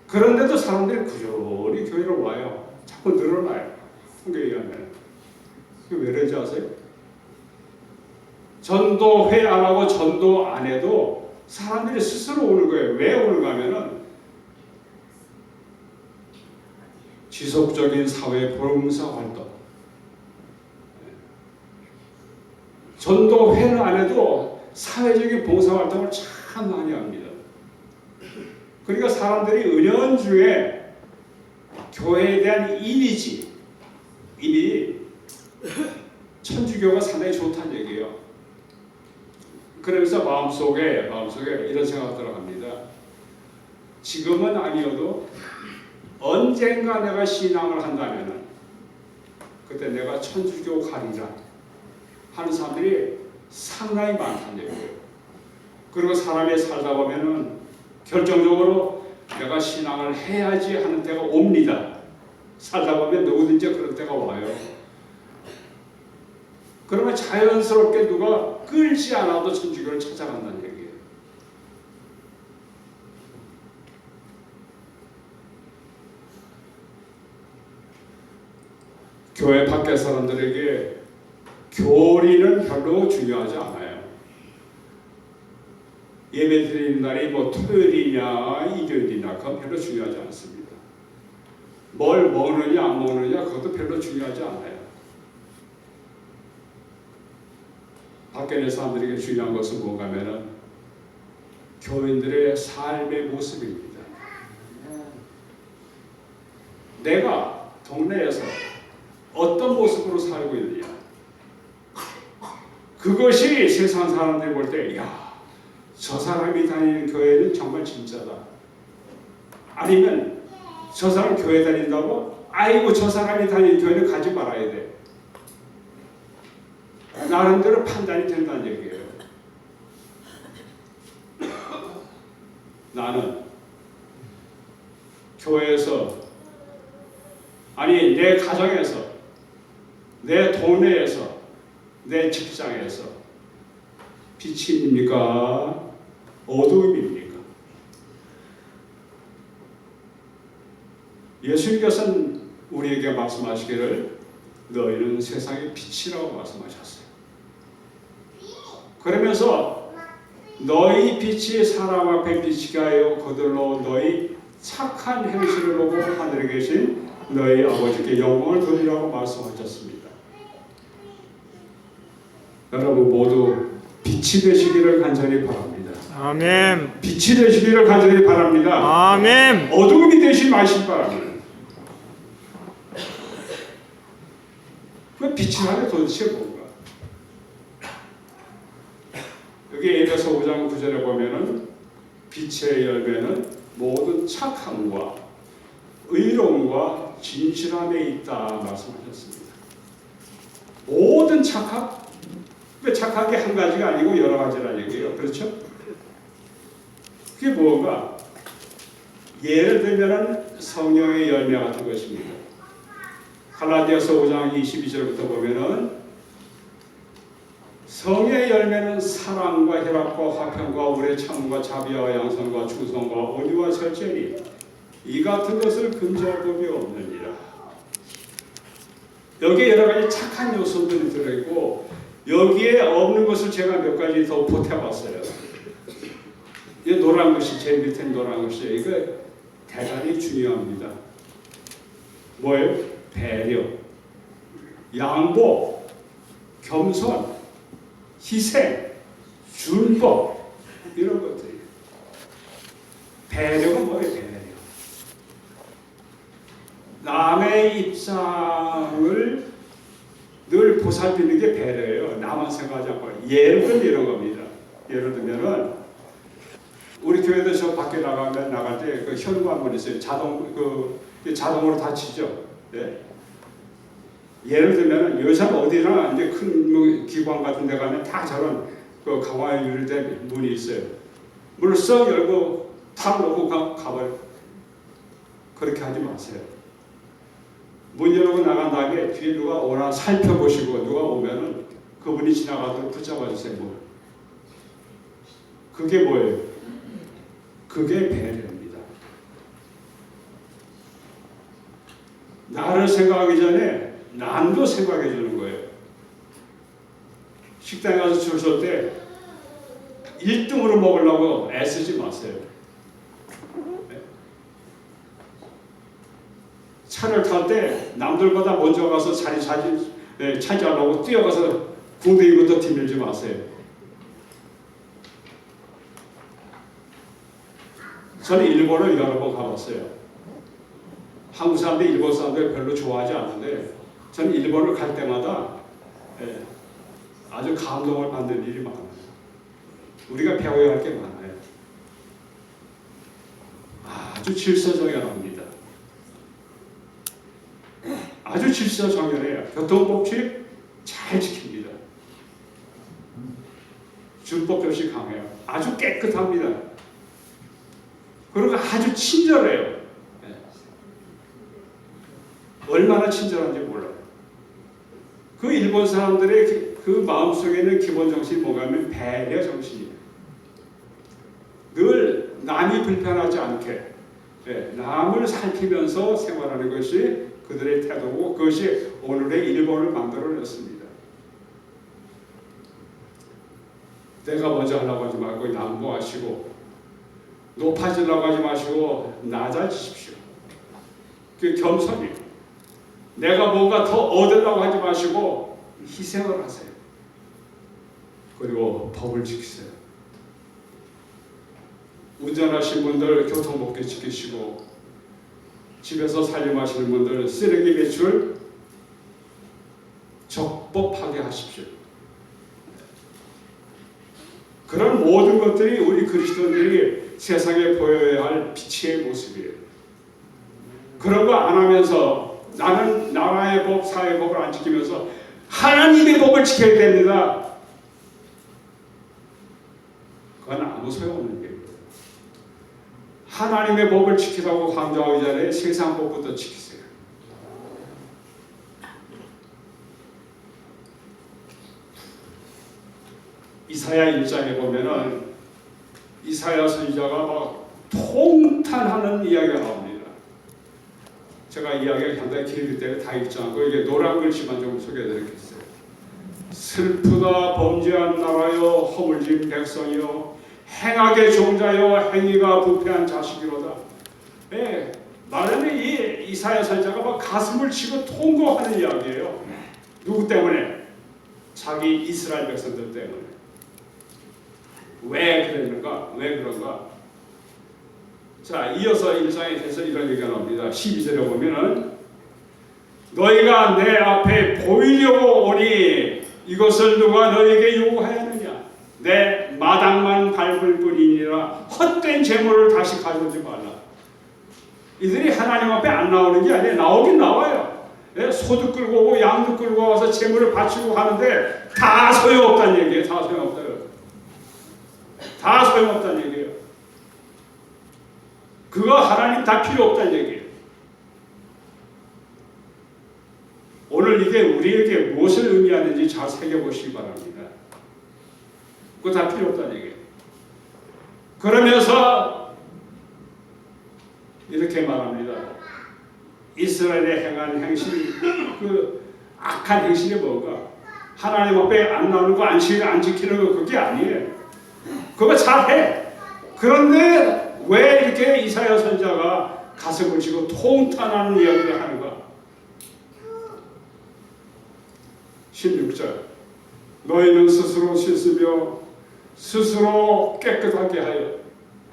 그런데도 사람들이 꾸준히 교회로 와요. 자꾸 늘어나요. 통계에 의하면. 왜 그런지 아세요? 전도회 안 하고 전도 안 해도 사람들이 스스로 오는 거예요. 왜 오는가 하면은 지속적인 사회 봉사 활동. 전도회는 안 해도 사회적인 봉사 활동을 참 많이 합니다. 그러니까 사람들이 은연중에 교회에 대한 이미지, 이미 천주교가 상당히 좋다는 얘기예요. 그러면서 마음속에 이런 생각이 들어갑니다. 지금은 아니어도 언젠가 내가 신앙을 한다면은 그때 내가 천주교 가리라 하는 사람들이 상당히 많다는 얘기예요. 그리고 사람이 살다 보면은 결정적으로 내가 신앙을 해야지 하는 때가 옵니다. 살다 보면 누구든지 그런 때가 와요. 그러면 자연스럽게 누가 끌지 않아도 천주교를 찾아간다는 얘기예요. 교회 밖의 사람들에게 교리는 별로 중요하지 않아요. 예배 드리는 날이 뭐 토요일이냐 일요일이냐 그건 별로 중요하지 않습니다. 뭘 먹느냐 안 먹느냐 그것도 별로 중요하지 않아요. 밖에 있는 사람들에게 중요한 것은 뭔가 하면은 교인들의 삶의 모습입니다. 내가 동네에서 어떤 모습으로 살고 있느냐, 그것이 세상 사람들이 볼 때 야, 저 사람이 다니는 교회는 정말 진짜다. 아니면 저 사람 교회 다닌다고? 아이고 저 사람이 다니는 교회는 가지 말아야 돼. 나름대로 판단이 된다는 얘기예요. 나는 교회에서 아니 내 가정에서 내 동네에서 내 직장에서 빛입니까? 어두움입니까? 예수님께서는 우리에게 말씀하시기를 너희는 세상의 빛이라고 말씀하셨어요. 그러면서 너희 빛이 사람 앞에 빛이게 하여 그들로 너희 착한 행실을 보고 하늘에 계신 너희 아버지께 영광을 돌리라고 말씀하셨습니다. 여러분 모두 빛이 되시기를 간절히 바랍니다. 아멘. 빛이 되시기를 간절히 바랍니다. 아멘. 어둠이 되지 마시기 바랍니다. 그 빛이라는 도대체 뭔가? 여기 에베소 5장 9절에 보면은 빛의 열매는 모든 착함과 의로움과 진실함에 있다 말씀하셨습니다. 모든 착함? 그 착한 게 한 가지가 아니고 여러 가지라는 얘기예요. 그렇죠? 그게 뭔가? 예를 들면은 성령의 열매 같은 것입니다. 갈라디아서 5장 22절부터 보면은 성의 열매는 사랑과 희락과 화평과 오래 참음과 자비와 양선과 충성과 온유와 절제니 이 같은 것을 금지할 법이 없느니라. 여기에 여러 가지 착한 요소들이 들어있고 여기에 없는 것을 제가 몇 가지 더 보태봤어요. 이 노란 것이 제일 밑에 노란 것이 이거 대단히 중요합니다. 뭐예요? 배려, 양보, 겸손, 희생, 준법 이런 것들이에요. 배려가 뭐예요? 배려. 남의 입장을 늘 보살피는 게 배려예요. 나만 생각하지 않고. 예를 들면 이런 겁니다. 예를 들면은 우리 교회도 저 밖에 나갈 때 그 현무 한 번 있어요. 자동으로 닫히죠. 네? 예를 들면 여기서 어디나 이제 큰 기관 같은 데 가면 다 저런 그 강화에 유리된 문이 있어요. 문을 썩 열고 탁 놓고 가버려. 그렇게 하지 마세요. 문 열고 나간 다음에 뒤에 누가 오나 살펴보시고 누가 오면은 그분이 지나가도록 붙잡아 주세요. 그게 뭐예요? 그게 배려입니다. 나를 생각하기 전에 남도 생각해 주는 거예요. 식당에 가서 줄 설 때 1등으로 먹으려고 애쓰지 마세요. 차를 탈 때 남들보다 먼저 가서 자리 차지하려고 뛰어가서 궁둥이부터 뒤밀지 마세요. 저는 일본을 여러 번 가봤어요. 한국 사람들, 일본 사람들 별로 좋아하지 않는데 저는 일본을 갈 때마다 아주 감동을 받는 일이 많아요. 우리가 배워야 할 게 많아요. 아주 질서정연합니다. 아주 질서정연해요. 교통법칙 잘 지킵니다. 준법 조시 강해요. 아주 깨끗합니다. 그리고 아주 친절해요. 얼마나 친절한지 몰라요. 그 일본 사람들의 그 마음속에 있는 기본 정신이 뭔가 하면 배려 정신이에요. 늘 남이 불편하지 않게 남을 살피면서 생활하는 것이 그들의 태도고 그것이 오늘의 일본을 만들어냈습니다. 내가 먼저 하려고 하지 말고 양보하시고 높아지려고 하지 마시고 낮아지십시오. 그 겸손이 내가 뭔가 더 얻으려고 하지 마시고 희생을 하세요. 그리고 법을 지키세요. 운전하신 분들 교통법규 지키시고 집에서 살림하시는 분들 쓰레기 배출 적법하게 하십시오. 그런 모든 것들이 우리 그리스도인들이 세상에 보여야 할 빛의 모습이에요. 그런 거 안 하면서 나는 나라의 법, 사회의 법을 안 지키면서 하나님의 법을 지켜야 됩니다. 그건 아무 소용없는 거예요. 하나님의 법을 지키라고 강조하기 전에 세상 법부터 지키세요. 이사야 1장에 보면은 이사야 선지자가 막 통탄하는 이야기가 나옵니다. 제가 이야기가 상당히 길기 때문에 다 읽지 않고 이게 노란 글씨만 좀 소개해드리겠어요. 슬프다 범죄한 나라여 허물진 백성이여 행악의 종자여 행위가 부패한 자식이로다. 말하면 이 이사야 선지자가 막 가슴을 치고 통곡하는 이야기예요. 누구 때문에? 자기 이스라엘 백성들 때문에. 왜 그랬는가? 왜 그런가? 자, 이어서 1장에 대해서 이런 얘기가 나옵니다. 12절에 보면은 너희가 내 앞에 보이려고 오니 이것을 누가 너에게 요구하였느냐? 내 마당만 밟을 뿐이니라. 헛된 재물을 다시 가져오지 말라. 이들이 하나님 앞에 안 나오는 게 아니에요. 나오긴 나와요. 소도 끌고 오고 양도 끌고 와서 재물을 바치고 하는데 다 소용없다는 얘기예요. 다 소용없다요. 다 소용없다는 얘기예요. 그거 하나님 다 필요 없다는 얘기예요. 오늘 이게 우리에게 무엇을 의미하는지 잘 새겨보시기 바랍니다. 그거 다 필요 없다는 얘기예요. 그러면서 이렇게 말합니다. 이스라엘의 행한 행실, 그 악한 행실이 뭔가? 하나님 앞에 안 나오는 거, 안 지키는 거 그게 아니에요. 그거 잘해. 그런데 왜 이렇게 이사야 선지자가 가슴을 치고 통탄하는 이야기를 하는가? 16절 너희는 스스로 씻으며 스스로 깨끗하게 하여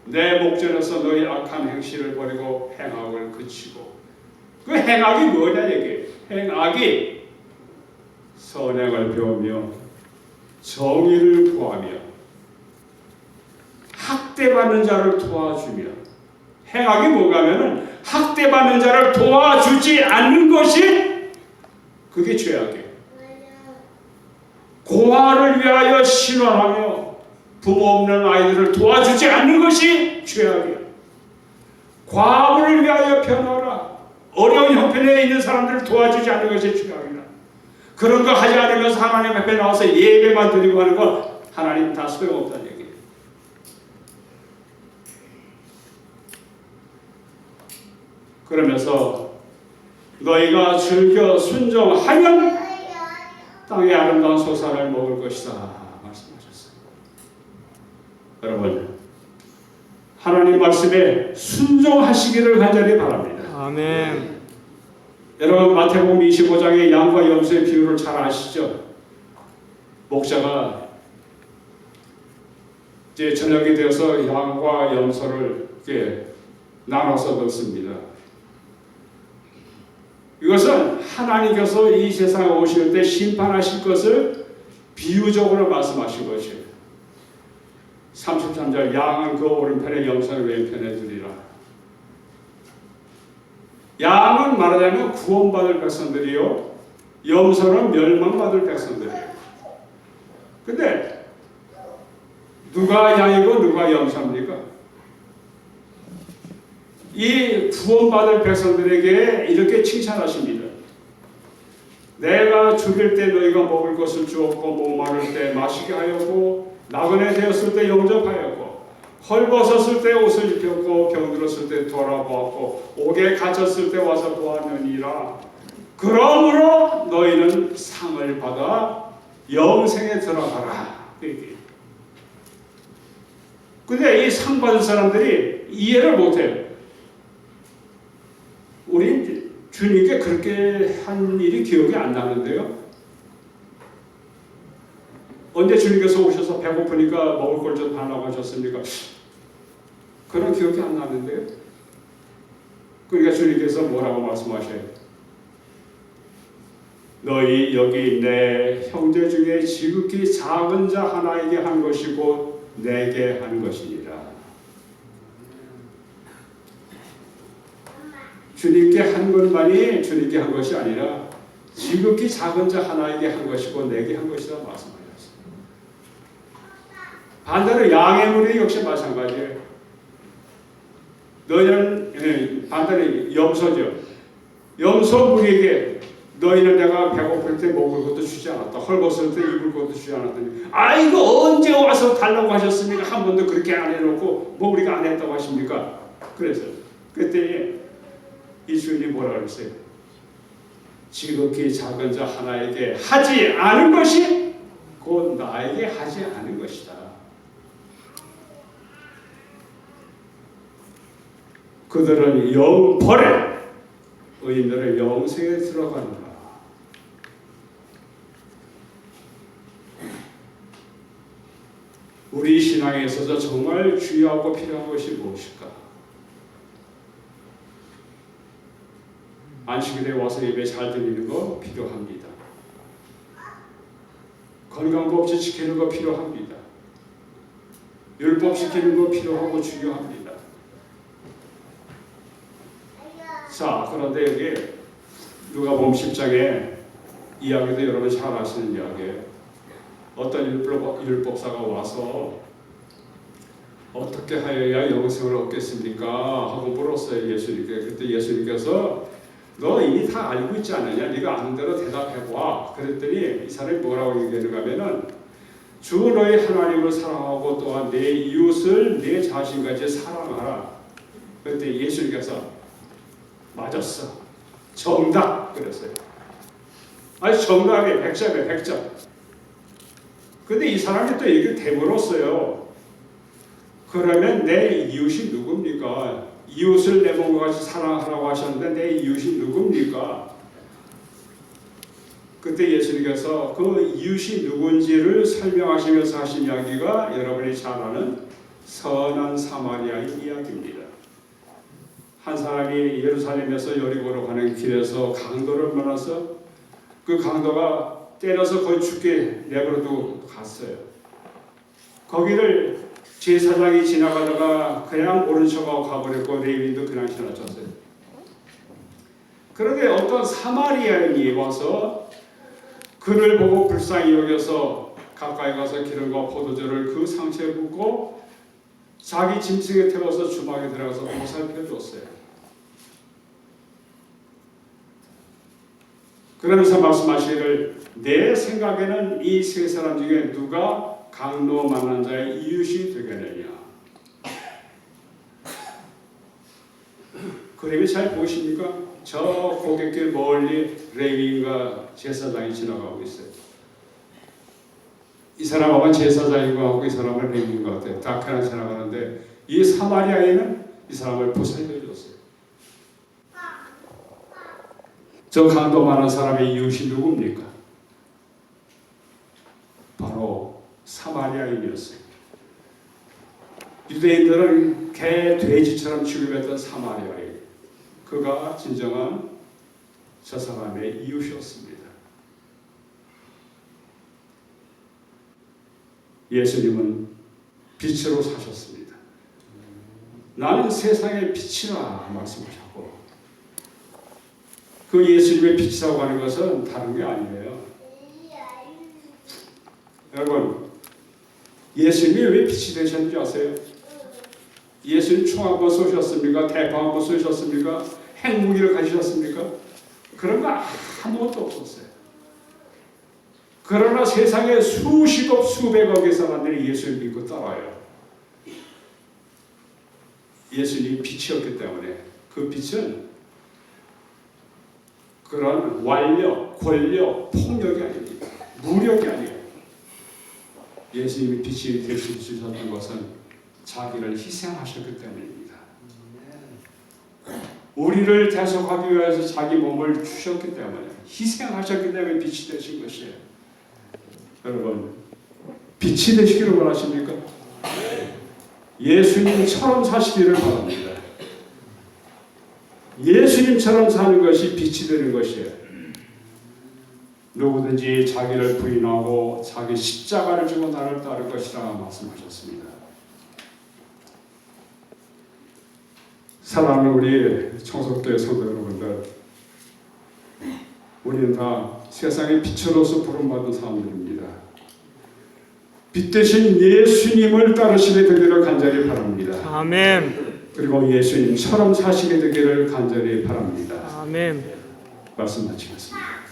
내 목전에서 너희 악한 행실을 버리고 행악을 그치고. 그 행악이 뭐냐 얘기예요. 행악이 선행을 배우며 정의를 구하며 학대받는 자를 도와주며. 행악이 뭐가면은 학대받는 자를 도와주지 않는 것이 그게 죄악이에요. 고아를 위하여 신원하며 부모 없는 아이들을 도와주지 않는 것이 죄악이에요. 과부를 위하여 변호하라. 어려운 형편에 있는 사람들을 도와주지 않는 것이 죄악이다. 그런 거 하지 않으면서 하나님 앞에 나와서 예배만 드리고 하는 거 하나님 다 소용없다는 얘기예요. 그러면서 너희가 즐겨 순종하면 땅의 아름다운 소산을 먹을 것이다 말씀하셨어요. 여러분, 하나님 말씀에 순종하시기를 간절히 바랍니다. 아멘. 여러분, 마태복음 25장의 양과 염소의 비유를 잘 아시죠? 목자가 이제 저녁이 되어서 양과 염소를 이렇게 나눠서 넣습니다. 이것은 하나님께서 이 세상에 오실 때 심판하실 것을 비유적으로 말씀하신 것이에요. 33절 양은 그 오른편에 염소는 왼편에 두리라. 양은 말하자면 구원받을 백성들이요, 염소는 멸망받을 백성들이에요. 근데 누가 양이고 누가 염소입니까? 이 구원받을 백성들에게 이렇게 칭찬하십니다. 내가 죽일 때 너희가 먹을 것을 주었고 목마를 때 마시게 하였고 나그네 되었을 때 영접하였고 헐벗었을 때 옷을 입혔고 병들었을 때 돌아보았고 옥에 갇혔을 때 와서 보았느니라. 그러므로 너희는 상을 받아 영생에 들어가라. 근데 이 상 받은 사람들이 이해를 못해요. 우리 주님께 그렇게 한 일이 기억이 안 나는데요. 언제 주님께서 오셔서 배고프니까 먹을 걸 좀 달라고 하셨습니까? 그런 기억이 안 나는데요. 그러니까 주님께서 뭐라고 말씀하셔요? 너희 여기 내 형제 중에 지극히 작은 자 하나에게 한 것이고 내게 한 것이니라. 주님께 한 것만이 주님께 한 것이 아니라 지극히 작은 자 하나에게 한 것이고 내게 한 것이라 말씀하셨어요. 반대로 양의 무리 역시 마찬가지예요. 너희는 반대로 염소죠. 염소 무리에게 너희는 내가 배고플 때 먹을 것도 주지 않았다. 헐벗을 때 입을 것도 주지 않았더니 아이고 언제 와서 달라고 하셨습니까? 한 번도 그렇게 안 해놓고 뭐 우리가 안 했다고 하십니까? 그래서 그때 이 주인이 뭐라 그랬어요? 지극히 작은 자 하나에게 하지 않은 것이 곧 나에게 하지 않은 것이다. 그들은 영벌에 의인들은 영생에 들어가느라. 우리 신앙에 있어서 정말 중요하고 필요한 것이 무엇일까? 안식일에 와서 예배 잘 드리는 거 필요합니다. 건강법칙 지키는 거 필요합니다. 율법 지키는 거 필요하고 중요합니다. 자, 그런데 여기 누가복음 10장에 이야기도 여러분 잘 아시는 이야기예요. 어떤 율법사가 와서 어떻게 하여야 영생을 얻겠습니까? 하고 물었어요, 예수님께. 그때 예수님께서 너 이미 다 알고 있지 않느냐? 네가 아는 대로 대답해봐. 그랬더니 이 사람이 뭐라고 얘기하는가 하면은 주 너희 하나님을 사랑하고 또한 내 이웃을 내 자신같이 사랑하라. 그때 예수님께서 맞았어. 정답. 그랬어요. 아니 정답이 100점이에요. 100점. 근데 이 사람이 또 얘기를 되물었어요. 그러면 내 이웃이 누굽니까? 이웃을 내 몸과 같이 사랑하라고 하셨는데 내 이웃이 누굽니까? 그때 예수님께서 그 이웃이 누군지를 설명하시면서 하신 이야기가 여러분이 잘 아는 선한 사마리아의 이야기입니다. 한 사람이 예루살렘에서 여리고로 가는 길에서 강도를 만나서 그 강도가 때려서 거의 죽게 내버려두고 갔어요. 거기를 제사장이 지나가다가 그냥 모른 척하고 가버렸고 레위인도 그냥 지나쳤어요. 그런데 어떤 사마리아인이 와서 그를 보고 불쌍히 여겨서 가까이 가서 기름과 포도주를 그 상처에 붓고 자기 짐승에 태워서 주막에 들어가서 보살펴줬어요. 그러면서 말씀하시기를 내 생각에는 이 세 사람 중에 누가 강도 만난 자의 이웃이 되겠느냐. 그림이 잘 보이십니까? 저 고갯길 멀리 레위인과 제사장이 지나가고 있어요. 이 사람하고 제사장인 것 같고 이 사람은 레위인 것 같아요. 다케나 지나가는데 이 사마리아인은 이 사람을 보살펴 줬어요. 저 강도 많은 사람의 이웃이 누굽니까? 바로 사마리아인이었어요. 유대인들은 개, 돼지처럼 취급했던 사마리아인. 그가 진정한 저 사람의 이웃이었습니다. 예수님은 빛으로 사셨습니다. 나는 세상의 빛이라 말씀하셨고 그 예수님의 빛이라고 하는 것은 다른 게 아니에요. 여러분, 예수님이 왜 빛이 되셨는지 아세요? 예수님 총 한번 쏘셨습니까? 대포 한번 쏘셨습니까? 핵무기를 가지셨습니까? 그런 거 아무것도 없었어요. 그러나 세상에 수십억 수백억의 사람들이 예수를 믿고 따라요. 예수님이 빛이었기 때문에 그 빛은 그런 완력, 권력, 폭력이 아닙니다. 무력이 아니에요. 예수님이 빛이 될 수 있었던 것은 자기를 희생하셨기 때문입니다. 우리를 대속하기 위해서 자기 몸을 주셨기 때문에 희생하셨기 때문에 빛이 되신 것이에요. 여러분, 빛이 되시기를 원하십니까? 예수님처럼 사시기를 바랍니다. 예수님처럼 사는 것이 빛이 되는 것이에요. 누구든지 자기를 부인하고 자기 십자가를 지고 나를 따를 것이라 말씀하셨습니다. 사랑하는 우리 청석교회 성도 여러분들, 우리는 다 세상의 빛으로서 부름받은 사람들입니다. 빛 대신 예수님을 따르시게 되기를 간절히 바랍니다. 아멘. 그리고 예수님처럼 사시게 되기를 간절히 바랍니다. 아멘. 말씀 마치겠습니다.